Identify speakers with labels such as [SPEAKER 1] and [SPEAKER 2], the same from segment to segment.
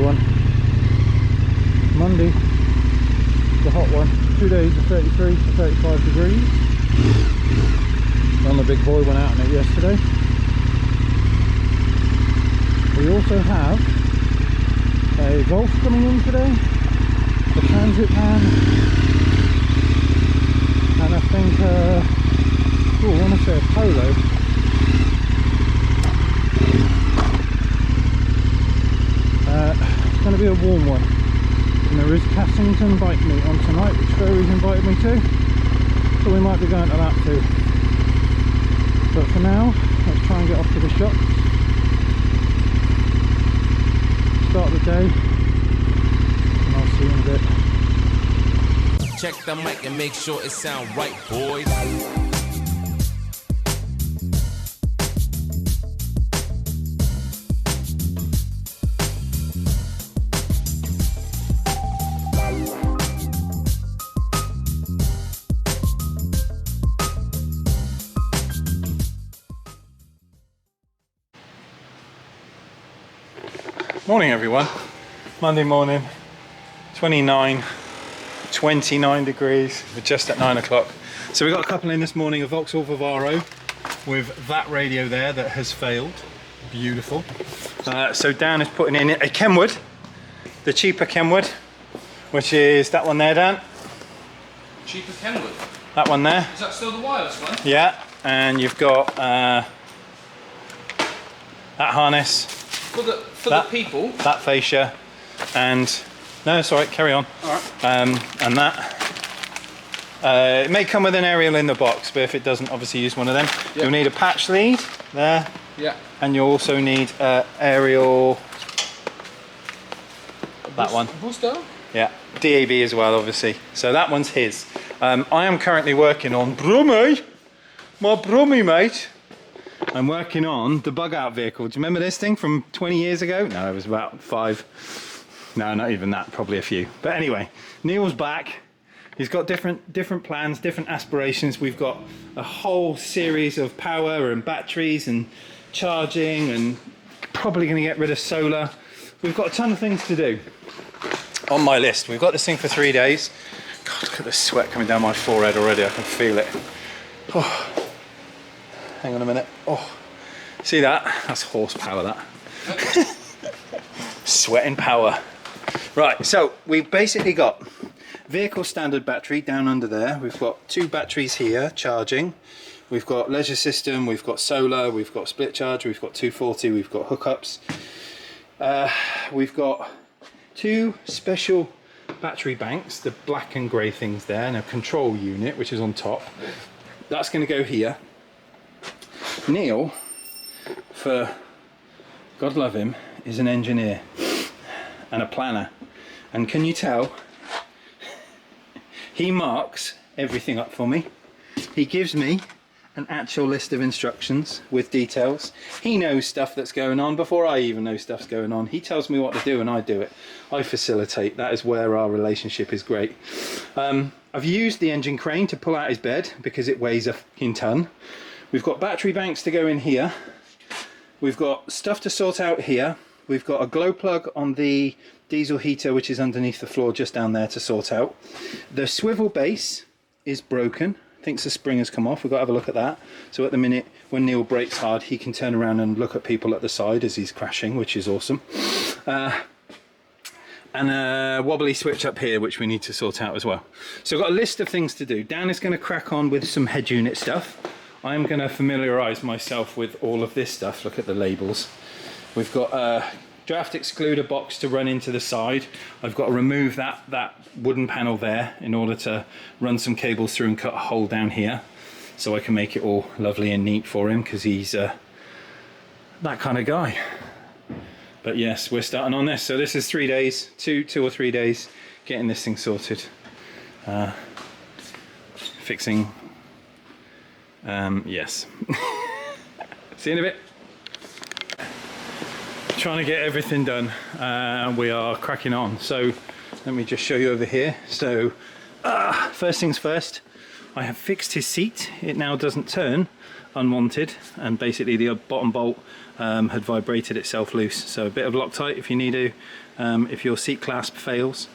[SPEAKER 1] everyone. Monday, the hot one. 2 days of 33 to 35 degrees. And the big boy went out on it yesterday. We also have a Golf coming in today, a Transit van, and I think, I want to say a Polo. It's going to be a warm one. And there is Cassington bike meet on tonight, which Ferry's invited me to, so we might be going to that too. But for now, let's try and get off to the shops, start the day, and I'll see you in a bit.
[SPEAKER 2] Check the mic and make sure it sound right, boys.
[SPEAKER 1] Morning everyone, Monday morning, 29 degrees, we're just at 9 o'clock. So we got a couple in this morning, a Vauxhall Vivaro with that radio there that has failed, beautiful. So Dan is putting in a Kenwood, the cheaper Kenwood, which is that one there, Dan.
[SPEAKER 2] Cheaper Kenwood?
[SPEAKER 1] That one there.
[SPEAKER 2] Is that still the wireless one?
[SPEAKER 1] Yeah, and you've got that harness. For the people? That fascia, and no, it's alright, carry on.
[SPEAKER 2] Alright.
[SPEAKER 1] And that. It may come with an aerial in the box, but if it doesn't, obviously use one of them. Yep. You'll need a patch lead there.
[SPEAKER 2] Yeah.
[SPEAKER 1] And you'll also need aerial. That one.
[SPEAKER 2] Booster?
[SPEAKER 1] Yeah. DAB as well, obviously. So that one's his. I am currently working on Brummy, my Brummy mate. I'm working on the bug out vehicle. Do you remember this thing from 20 years ago? No, it was about 5. No, not even that, probably a few. But anyway, Neil's back. He's got different plans, different aspirations. We've got a whole series of power and batteries and charging, and probably going to get rid of solar. We've got a ton of things to do on my list. We've got this thing for 3 days. God, look at the sweat coming down my forehead already. I can feel it. Oh. Hang on a minute. Oh, see that? That's horsepower, that. Sweating power. Right, so we've basically got vehicle standard battery down under there. We've got 2 batteries here charging. We've got leisure system, we've got solar, we've got split charge, we've got 240, we've got hookups. We've got 2 special battery banks, the black and grey things there, and a control unit, which is on top. That's going to go here. Neil, for God love him, is an engineer and a planner, and can you tell, he marks everything up for me. He gives me an actual list of instructions with details. He knows stuff that's going on before I even know stuff's going on. He tells me what to do and I do it. I facilitate. That is where our relationship is great. I've used the engine crane to pull out his bed because it weighs a fucking ton. We've got battery banks to go in here. We've got stuff to sort out here. We've got a glow plug on the diesel heater, which is underneath the floor just down there, to sort out. The swivel base is broken. I think the spring has come off. We've got to have a look at that. So at the minute, when Neil brakes hard, he can turn around and look at people at the side as he's crashing, which is awesome. And a wobbly switch up here, which we need to sort out as well. So I've got a list of things to do. Dan is going to crack on with some head unit stuff. I'm going to familiarise myself with all of this stuff. Look at the labels. We've got a draft excluder box to run into the side. I've got to remove that wooden panel there in order to run some cables through and cut a hole down here, so I can make it all lovely and neat for him, because he's that kind of guy. But yes, we're starting on this. So this is 3 days, two or 3 days, getting this thing sorted. Fixing. Yes. See you in a bit. Trying to get everything done. We are cracking on. So let me just show you over here. So first things first, I have fixed his seat. It now doesn't turn unwanted, and basically the bottom bolt had vibrated itself loose. So a bit of Loctite if you need to, if your seat clasp fails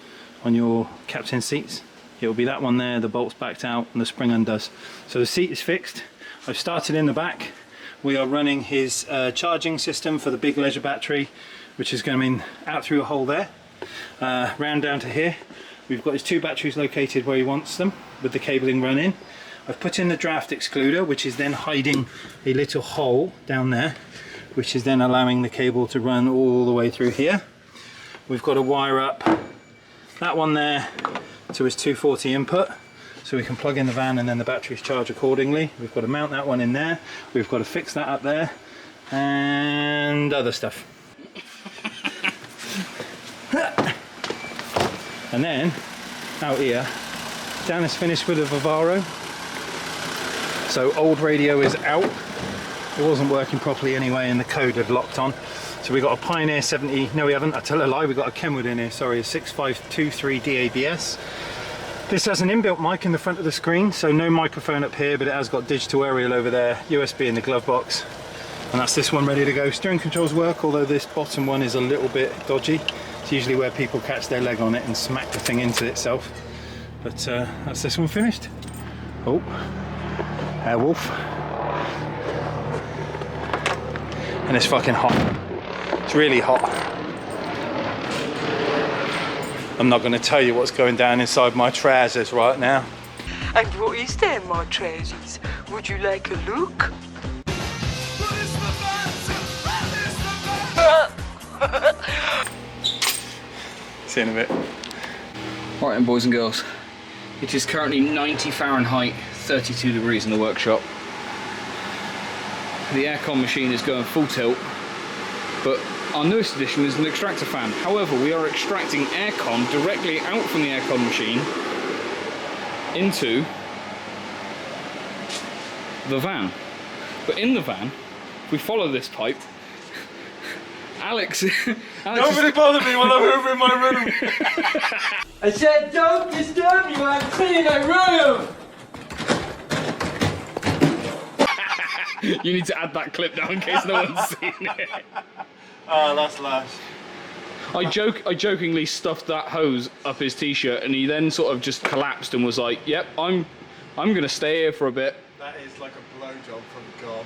[SPEAKER 1] on your captain seats, it will be that one there, the bolt's backed out and the spring undoes. So the seat is fixed. I've started in the back. We are running his charging system for the big leisure battery, which is going out through a hole there, round down to here. We've got his 2 batteries located where he wants them with the cabling run in. I've put in the draft excluder, which is then hiding a little hole down there, which is then allowing the cable to run all the way through here. We've got to wire up that one there to his 240 input, so we can plug in the van and then the batteries charge accordingly. We've got to mount that one in there. We've got to fix that up there and other stuff. And then out here, Dan is finished with a Vivaro. So old radio is out. It wasn't working properly anyway and the code had locked on. So we got a Pioneer 70, no we haven't, I tell a lie, we got a Kenwood in here, sorry, a 6523 DABS. This has an inbuilt mic in the front of the screen, so no microphone up here, but it has got digital aerial over there, USB in the glove box. And that's this one ready to go. Steering controls work, although this bottom one is a little bit dodgy. It's usually where people catch their leg on it and smack the thing into itself. But that's this one finished. Oh, Airwolf. And it's fucking hot. It's really hot. I'm not going to tell you what's going down inside my trousers right now.
[SPEAKER 3] And what is there in my trousers? Would you like a look?
[SPEAKER 1] See you in a bit.
[SPEAKER 4] Right then, boys and girls, it is currently 90 Fahrenheit, 32 degrees in the workshop. The aircon machine is going full tilt, but our newest addition is an extractor fan. However, we are extracting aircon directly out from the aircon machine into the van. But in the van, if we follow this pipe, Alex
[SPEAKER 1] Nobody bother me while I'm over in my room.
[SPEAKER 3] I said don't disturb me while I'm cleaning my room!
[SPEAKER 4] You need to add that clip now in case no one's seen it.
[SPEAKER 1] Oh, that's lush.
[SPEAKER 4] I jokingly stuffed that hose up his t-shirt and he then sort of just collapsed and was like, yep, I'm gonna stay here for a bit.
[SPEAKER 1] That is like a blowjob from God.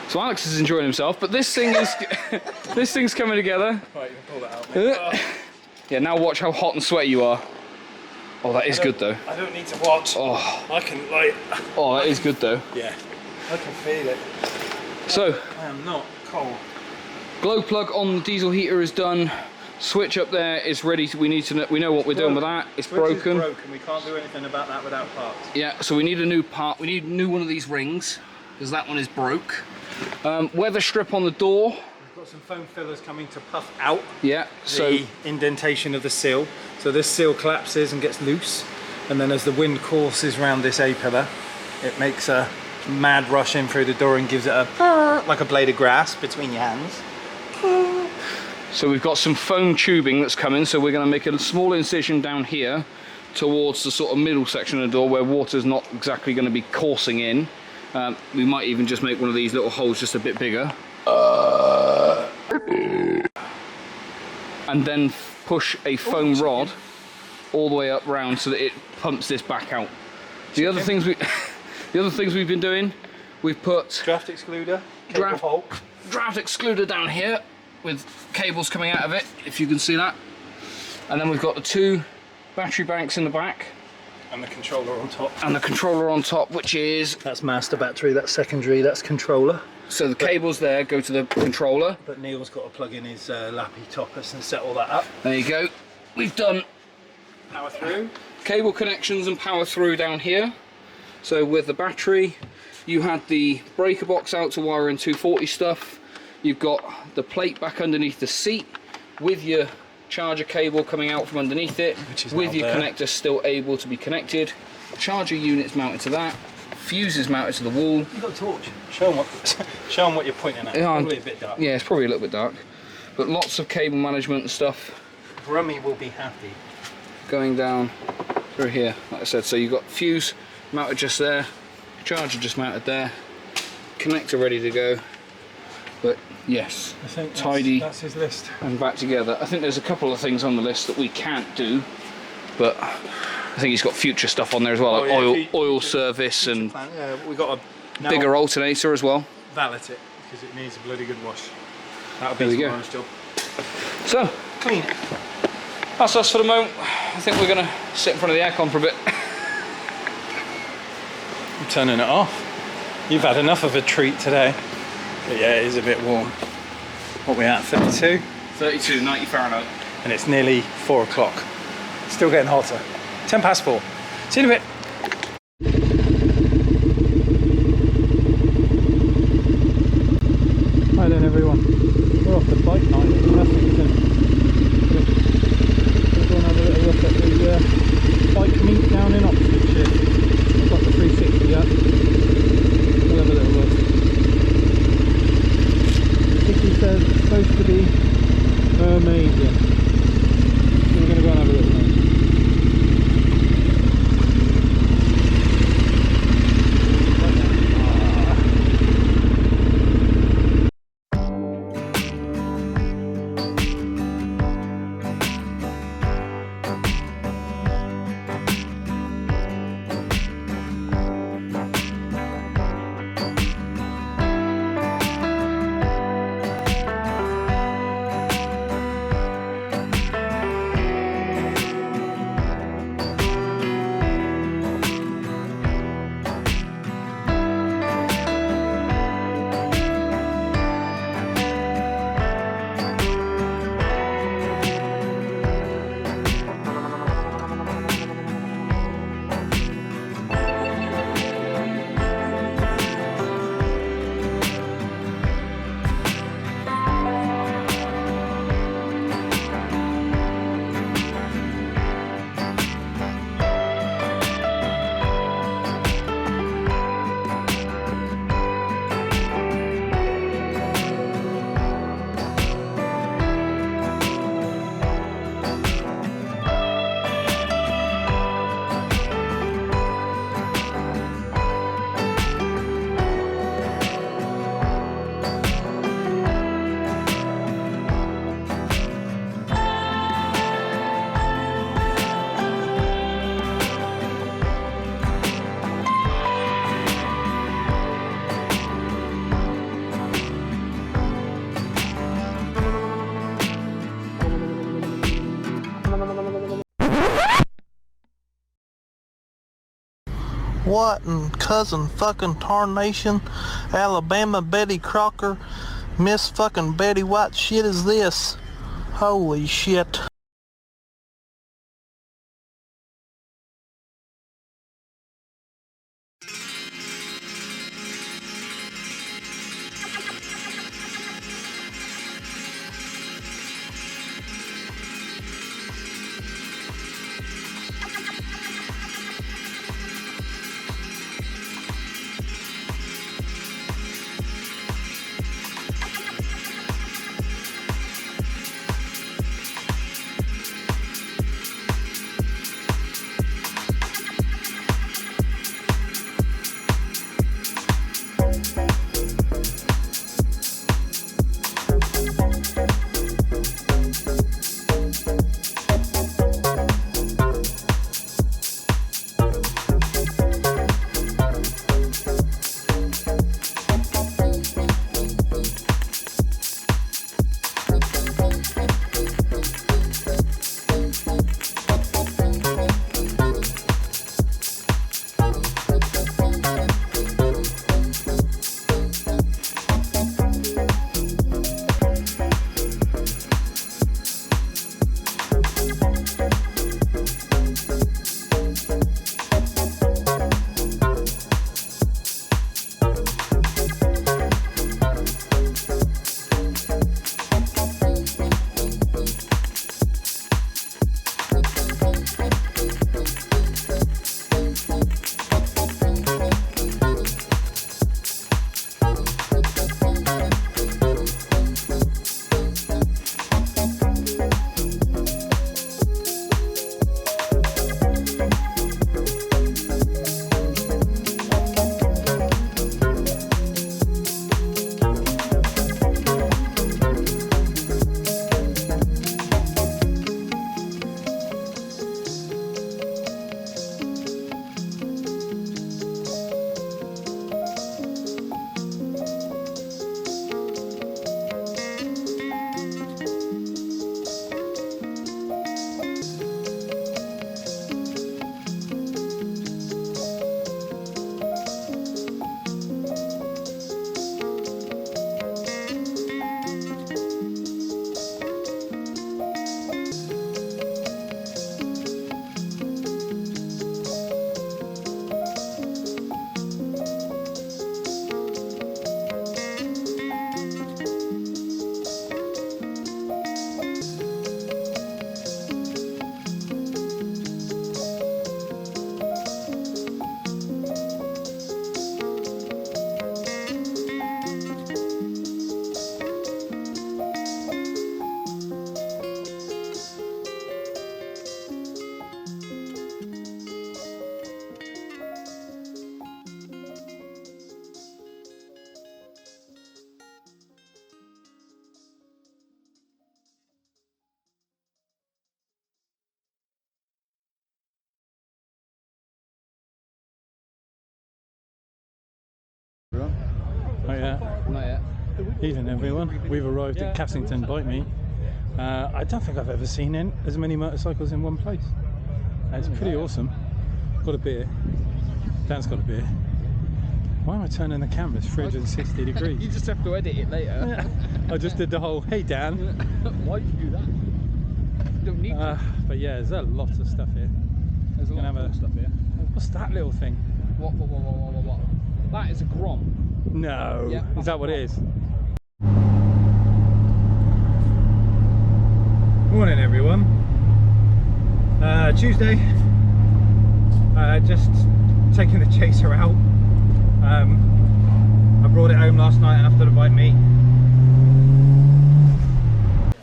[SPEAKER 4] So Alex is enjoying himself, but this thing is this thing's coming together.
[SPEAKER 1] Right, you can pull that out, mate.
[SPEAKER 4] Yeah, now watch how hot and sweaty you are. Oh, that is good though.
[SPEAKER 1] I don't need to watch.
[SPEAKER 4] Oh,
[SPEAKER 1] I can like.
[SPEAKER 4] oh, that is good though.
[SPEAKER 1] Yeah, I can feel it.
[SPEAKER 4] So,
[SPEAKER 1] I am not cold.
[SPEAKER 4] glow plug on the diesel heater is done. Switch up there is ready. We know what we're doing with that. It's broken.
[SPEAKER 1] It's broken. We can't do anything about that without parts.
[SPEAKER 4] Yeah, so we need a new part. We need a new one of these rings because that one is broke. Weather strip on the door.
[SPEAKER 1] We've got some foam fillers coming to puff out.
[SPEAKER 4] Yeah, so
[SPEAKER 1] the indentation of the sill. So this sill collapses and gets loose, and then as the wind courses around this A-pillar, it makes a mad rush in through the door and gives it a like a blade of grass between your hands.
[SPEAKER 4] So we've got some foam tubing that's coming, so we're going to make a small incision down here towards the sort of middle section of the door where water's not exactly going to be coursing in. We might even just make one of these little holes just a bit bigger. And then push a foam rod all the way up round so that it pumps this back out. The other things we've been doing, we've put
[SPEAKER 1] Draft excluder,
[SPEAKER 4] Draft-
[SPEAKER 1] hole.
[SPEAKER 4] draft excluder down here with cables coming out of it, if you can see that. And then we've got the 2 battery banks in the back.
[SPEAKER 1] And the controller on top.
[SPEAKER 4] And the controller on top, which is...
[SPEAKER 1] That's master battery, that's secondary, that's controller.
[SPEAKER 4] So the cables there go to the controller.
[SPEAKER 1] But Neil's got to plug in his lappy toppers and set all that up.
[SPEAKER 4] There you go. We've done
[SPEAKER 1] Power through.
[SPEAKER 4] cable connections and power through down here. So with the battery, you had the breaker box out to wire in 240 stuff. You've got the plate back underneath the seat with your charger cable coming out from underneath it, with your connector still able to be connected. Charger units mounted to that. Fuses mounted to the wall.
[SPEAKER 1] You've got a torch. Show them what you're pointing at. Probably a bit dark.
[SPEAKER 4] Yeah, it's probably a little bit dark. But lots of cable management and stuff.
[SPEAKER 1] Brummy will be happy.
[SPEAKER 4] Going down through here, like I said. So you've got fuse mounted just there. Charger just mounted there. Connector ready to go. But yes,
[SPEAKER 1] I think
[SPEAKER 4] tidy
[SPEAKER 1] that's his list.
[SPEAKER 4] and back together. I think there's a couple of things on the list that we can't do, but I think he's got future stuff on there as well, like oil service and
[SPEAKER 1] we got a
[SPEAKER 4] bigger alternator as well.
[SPEAKER 1] valet it because it needs a bloody good wash. That'll
[SPEAKER 4] There
[SPEAKER 1] be
[SPEAKER 4] we go.
[SPEAKER 1] tomorrow's job.
[SPEAKER 4] So,
[SPEAKER 1] Clean.
[SPEAKER 4] that's us for the moment. I think we're going to sit in front of the aircon for a bit.
[SPEAKER 1] I'm turning it off. You've had enough of a treat today. But yeah, it is a bit warm. What are we at, 32?
[SPEAKER 4] 32, 90 Fahrenheit.
[SPEAKER 1] And it's nearly 4 o'clock. Still getting hotter. 10 past 4. See you in a bit. Hi then everyone. We're off the bike night at Cassington. We're going to have a little look at the bike meet down in Oxfordshire. I've got the 360 up. We'll have a little look. Vicky says it's supposed to be amazing. So we're going to go and have a little look.
[SPEAKER 5] What in cousin fucking tarnation, Alabama Betty Crocker, Miss fucking Betty White shit is this? Holy shit.
[SPEAKER 1] yet.
[SPEAKER 4] Not yet.
[SPEAKER 1] Evening everyone, we've arrived at Cassington Bike Meet. I don't think I've ever seen as many motorcycles in one place. It's pretty awesome. Got a beer. Dan's got a beer. Why am I turning the camera? It's 360 degrees.
[SPEAKER 4] You just have to edit it later.
[SPEAKER 1] Yeah. I just did the whole, hey Dan.
[SPEAKER 4] Why do you do that? You don't need to.
[SPEAKER 1] But yeah, there's a lot of stuff here.
[SPEAKER 4] There's a lot of cool stuff here.
[SPEAKER 1] What's that little thing?
[SPEAKER 4] What? That is a Grom.
[SPEAKER 1] No.
[SPEAKER 4] Yeah,
[SPEAKER 1] is that what it is? Morning everyone. Tuesday. Just taking the chaser out. I brought it home last night after the bike meet.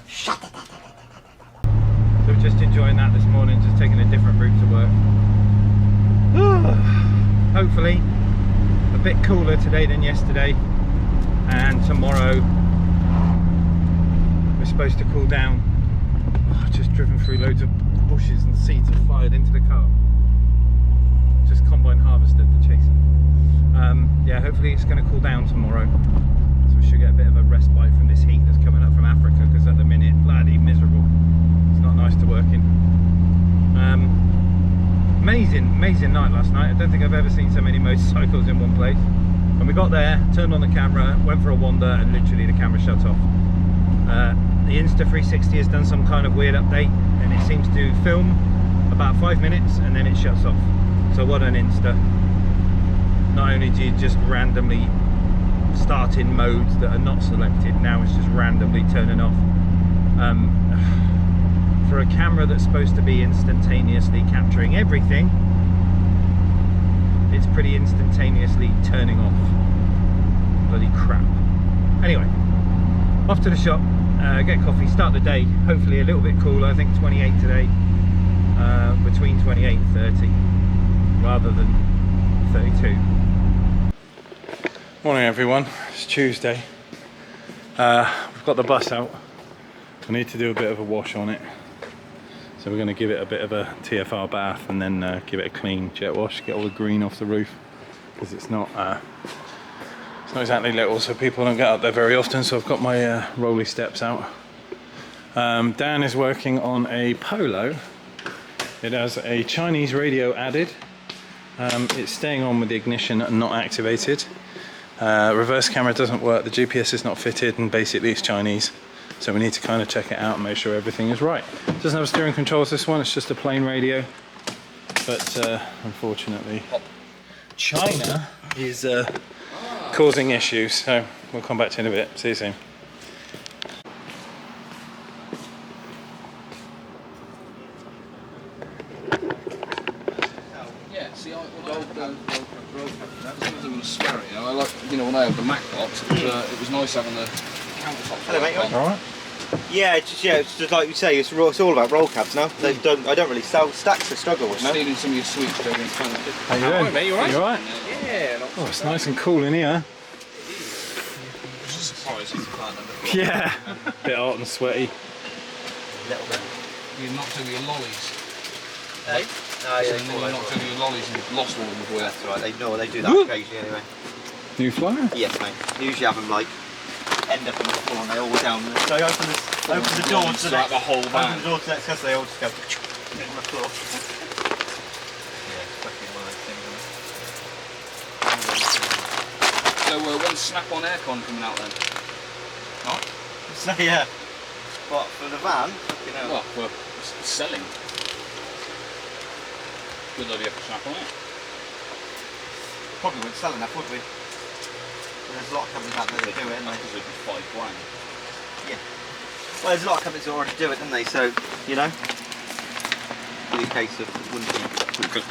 [SPEAKER 1] So we're just enjoying that this morning, just taking a different route to work. Hopefully a bit cooler today than yesterday, and tomorrow we're supposed to cool down. Just driven through loads of bushes and seeds have fired into the car. Just combine harvested the chaser. Yeah, hopefully it's going to cool down tomorrow, so we should get a bit of a respite from this heat that's coming up from Africa, because at the minute, bloody miserable. It's not nice to work in. Amazing night last night. I don't think I've ever seen so many motorcycles in one place. When we got there, turned on the camera, went for a wander, and literally the camera shut off. The Insta360 has done some kind of weird update, and it seems to film about 5 minutes and then it shuts off. So what an Insta. Not only do you just randomly start in modes that are not selected, now it's just randomly turning off. For a camera that's supposed to be instantaneously capturing everything, it's pretty instantaneously turning off. Bloody crap. Anyway, off to the shop, get coffee, start the day, hopefully a little bit cooler. I think 28 today, between 28 and 30 rather than 32. Morning everyone, it's Tuesday. We've got the bus out. I need to do a bit of a wash on it, so we're going to give it a bit of a TFR bath and then give it a clean jet wash, get all the green off the roof, because it's not exactly little, so people don't get up there very often. So I've got my rolly steps out. Dan is working on a Polo. It has a Chinese radio added. It's staying on with the ignition and not activated. Reverse camera doesn't work, the GPS is not fitted, and basically it's Chinese. So we need to kind of check it out and make sure everything is right. It doesn't have steering controls, this one, it's just a plain radio. But unfortunately, China is causing issues, so we'll come back to you in a bit. See you soon.
[SPEAKER 4] Yeah, see, I swear it, you know, I like, you know, when I had the Mac box, it was nice having the countertop.
[SPEAKER 6] Hello, mate.
[SPEAKER 1] All right.
[SPEAKER 6] Yeah, it's just like you say, it's all about roll cabs now. I don't really sell stacks to struggle with now.
[SPEAKER 4] Stealing some of your sweets, Joe.
[SPEAKER 1] How you doing?
[SPEAKER 4] Mate, you alright?
[SPEAKER 1] You alright?
[SPEAKER 4] Yeah.
[SPEAKER 1] Oh, it's nice and cool in here. Yeah, bit hot and sweaty.
[SPEAKER 6] Little bit.
[SPEAKER 4] You're not doing your lollies.
[SPEAKER 6] Hey?
[SPEAKER 4] So
[SPEAKER 6] Oh, yeah,
[SPEAKER 4] then you're not doing your lollies and you've lost one before.
[SPEAKER 6] that's right. They do that occasionally anyway.
[SPEAKER 1] New flyer?
[SPEAKER 6] Yes, mate. Usually have them like end up on the floor and they all down. So I open the door to
[SPEAKER 4] throughout the whole van.
[SPEAKER 6] Open the door to next because they all just go on the floor. Yeah, it's fucking one of those things, isn't it?
[SPEAKER 4] So when's snap-on aircon coming out then?
[SPEAKER 6] What? So yeah. What, for the van? Fucking hell.
[SPEAKER 4] Well, for selling. Good idea for snap-on it.
[SPEAKER 6] Probably wouldn't sell enough, would we? There's a lot of companies out there that do it, and
[SPEAKER 4] Because it'd be £5 grand.
[SPEAKER 6] yeah. Well, there's a lot of companies that already do it, don't they? So, you know, in the case of wouldn't be.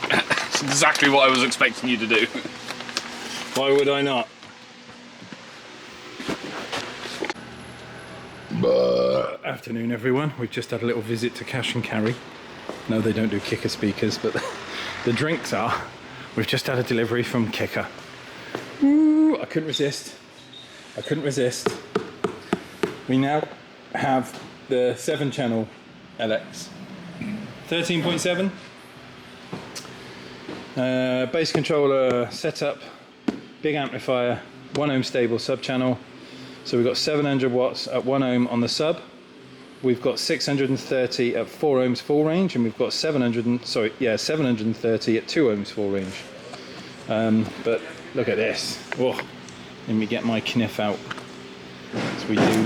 [SPEAKER 4] That's exactly what I was expecting you to do.
[SPEAKER 1] Why would I not? Afternoon everyone, we've just had a little visit to Cash and Carry. No, they don't do Kicker speakers, but the drinks are. We've just had a delivery from Kicker. Ooh, I couldn't resist. We now have the 7-channel LX. 13.7. Bass controller setup, big amplifier, 1 ohm stable sub channel. So we've got 700 watts at 1 ohm on the sub. We've got 630 at 4 ohms full range, and we've got 730 at 2 ohms full range. But look at this. Oh, let me get my kniff out. So we do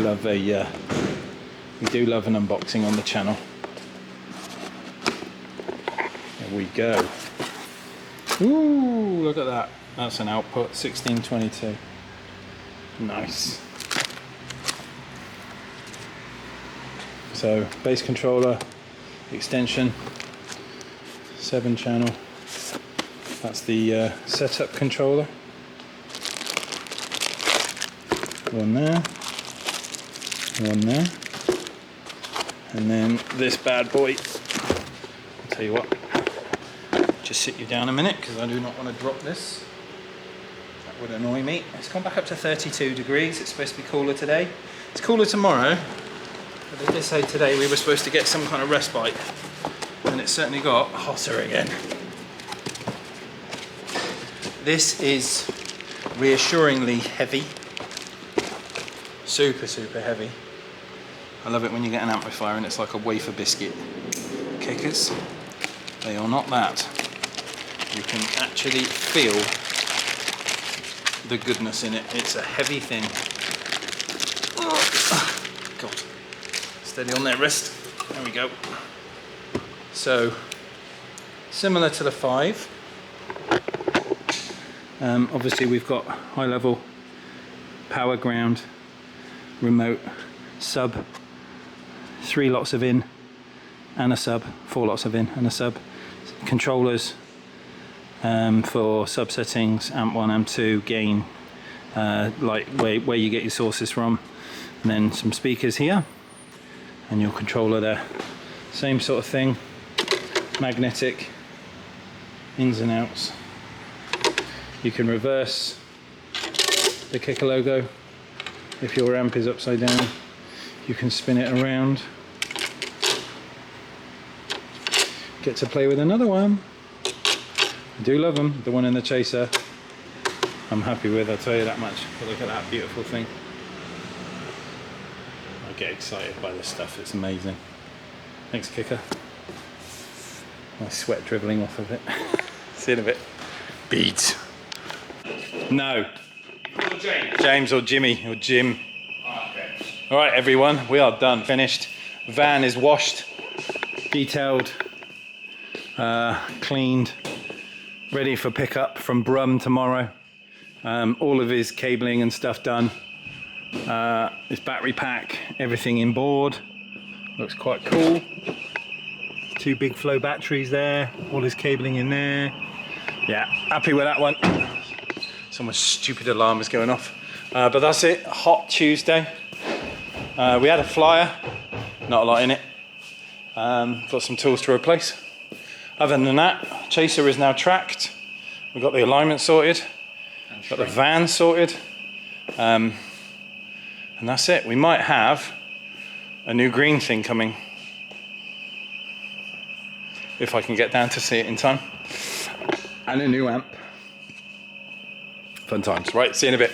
[SPEAKER 1] love an unboxing on the channel. There we go. Ooh, look at that. That's an output 1622. Nice. So bass controller, extension, 7 channel. That's the setup controller. One there, one there, and then this bad boy. I'll tell you what, just sit you down a minute because I do not want to drop this. That would annoy me. It's gone back up to 32 degrees. It's supposed to be cooler today. It's cooler tomorrow, but they did say today we were supposed to get some kind of respite, and it certainly got hotter again. This is reassuringly heavy. Super, super heavy. I love it when you get an amplifier and it's like a wafer biscuit. Kickers, they are not that. You can actually feel the goodness in it. It's a heavy thing. Oh, God. Steady on there, wrist. There we go. So, similar to the 5. Obviously we've got high level, power ground, remote, sub, 3 lots of in and a sub, 4 lots of in and a sub, controllers for sub settings, amp 1, amp 2, gain, like where you get your sources from, and then some speakers here and your controller there. Same sort of thing, magnetic, ins and outs. You can reverse the kicker logo. If your amp is upside down, you can spin it around. Get to play with another one. I do love them. The one in the chaser, I'm happy with, I'll tell you that much. But look at that beautiful thing. I get excited by this stuff, it's amazing. Thanks, kicker. My sweat dribbling off of it. See you in a bit. Beads. No. James or Jimmy or Jim.
[SPEAKER 2] Okay.
[SPEAKER 1] All right, everyone, we are done, finished. Van is washed, detailed, cleaned, ready for pickup from Brum tomorrow. All of his cabling and stuff done. His battery pack, everything in board. Looks quite cool. 2 big flow batteries there, all his cabling in there. Yeah, happy with that one. Someone's stupid alarm is going off. But that's it, hot Tuesday. We had a flyer, not a lot in it. Got some tools to replace. Other than that, chaser is now tracked. We've got the alignment sorted, got the van sorted. And that's it. We might have a new green thing coming, if I can get down to see it in time. And a new amp. Fun times. Right, see you in a bit.